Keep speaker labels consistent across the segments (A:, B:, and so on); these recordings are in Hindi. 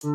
A: ओ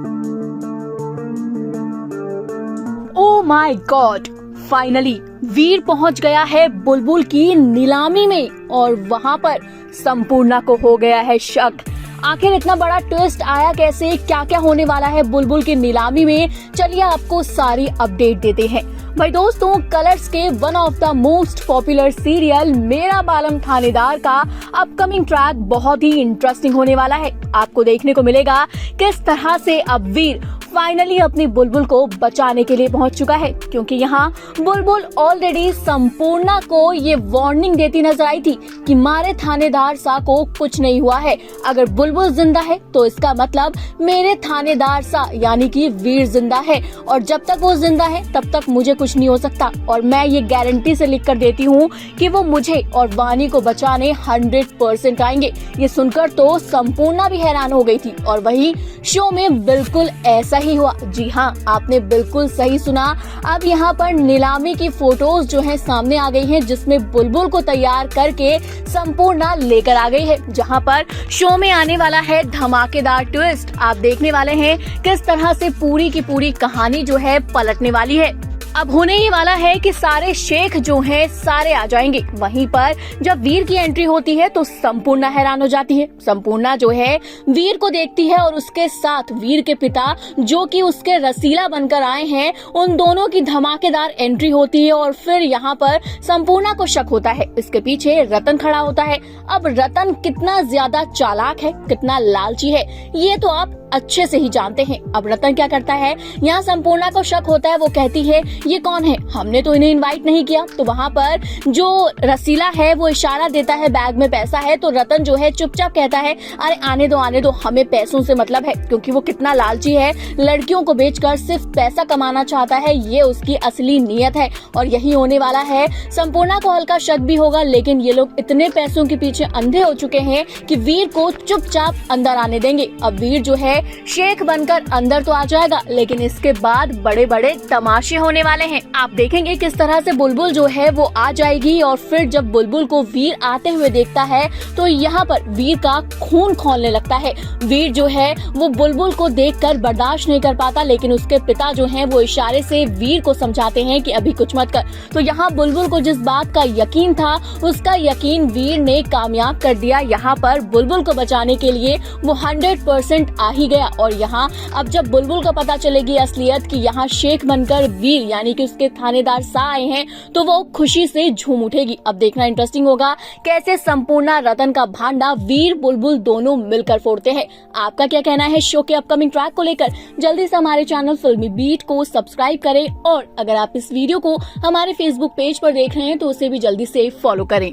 A: माय गॉड, फाइनली वीर पहुंच गया है बुलबुल की नीलामी में और वहां पर संपूर्णा को हो गया है शक। आखिर इतना बड़ा ट्विस्ट आया कैसे, क्या क्या होने वाला है बुलबुल की नीलामी में, चलिए आपको सारी अपडेट देते हैं। भाई दोस्तों, कलर्स के one of the most popular serial मेरा बालम थानेदार का अपकमिंग ट्रैक बहुत ही इंटरेस्टिंग होने वाला है। आपको देखने को मिलेगा किस तरह से अब वीर फाइनली अपनी बुलबुल को बचाने के लिए पहुंच चुका है, क्योंकि यहाँ बुलबुल ऑलरेडी संपूर्णा को ये वार्निंग देती नजर आई थी कि मारे थानेदार सा को कुछ नहीं हुआ है। अगर बुलबुल जिंदा है तो इसका मतलब मेरे थानेदार सा यानी कि वीर जिंदा है, और जब तक वो जिंदा है तब तक मुझे कुछ नहीं हो सकता। और मैं ये गारंटी से लिख कर देती हूँ कि वो मुझे और वानी को बचाने 100% आएंगे। ये सुनकर तो संपूर्णा भी हैरान हो गई थी, और वही शो में बिल्कुल ऐसा ही हुआ। जी हाँ, आपने बिल्कुल सही सुना। अब यहाँ पर नीलामी की फोटोज जो है सामने आ गई हैं, जिसमें बुलबुल को तैयार करके संपूर्णा लेकर आ गई है, जहाँ पर शो में आने वाला है धमाकेदार ट्विस्ट। आप देखने वाले हैं किस तरह से पूरी की पूरी कहानी जो है पलटने वाली है। अब होने ही वाला है कि सारे शेख जो हैं सारे आ जाएंगे। वहीं पर जब वीर की एंट्री होती है तो संपूर्णा हैरान हो जाती है। संपूर्णा जो है वीर को देखती है और उसके साथ वीर के पिता जो कि उसके रसीला बनकर आए हैं, उन दोनों की धमाकेदार एंट्री होती है। और फिर यहाँ पर संपूर्णा को शक होता है, इसके पीछे रतन खड़ा होता है। अब रतन कितना ज्यादा चालाक है, कितना लालची है, ये तो आप अच्छे से ही जानते हैं। अब रतन क्या करता है, यहाँ संपूर्णा को शक होता है। वो कहती है ये कौन है, हमने तो इन्हें इनवाइट नहीं किया। तो वहाँ पर जो रसीला है वो इशारा देता है बैग में पैसा है, तो रतन जो है चुपचाप कहता है अरे आने दो, हमें पैसों से मतलब है। क्योंकि वो कितना लालची है, लड़कियों को बेचकर सिर्फ पैसा कमाना चाहता है, ये उसकी असली नीयत है। और यही होने वाला है। संपूर्णा को हल्का शक भी होगा, लेकिन ये लोग इतने पैसों के पीछे अंधे हो चुके हैं कि वीर को चुपचाप अंदर आने देंगे। अब वीर जो है शेख बनकर अंदर तो आ जाएगा, लेकिन इसके बाद बड़े बड़े तमाशे होने वाले हैं। आप देखेंगे किस तरह से बुलबुल जो है वो आ जाएगी, और फिर जब बुलबुल को वीर आते हुए देखता है तो यहाँ पर वीर का खून खौलने लगता है। वीर जो है वो बुलबुल को देखकर बर्दाश्त नहीं कर पाता, लेकिन उसके पिता जो हैं वो इशारे से वीर को समझाते हैं कि अभी कुछ मत कर। तो यहाँ बुलबुल को जिस बात का यकीन था, उसका यकीन वीर ने कामयाब कर दिया। यहाँ पर बुलबुल को बचाने के लिए वो 100% आ ही गया। और यहाँ अब जब बुलबुल को पता चलेगी असलियत कि यहाँ शेख बनकर वीर यानी कि उसके थानेदार सा आए हैं, तो वो खुशी से झूम उठेगी। अब देखना इंटरेस्टिंग होगा कैसे संपूर्णा रतन का भांडा वीर बुलबुल दोनों मिलकर फोड़ते हैं। आपका क्या कहना है शो के अपकमिंग ट्रैक को लेकर? जल्दी से हमारे चैनल फिल्मी बीट को सब्सक्राइब करें, और अगर आप इस वीडियो को हमारे फेसबुक पेज पर देख रहे हैं तो उसे भी जल्दी से फॉलो करें।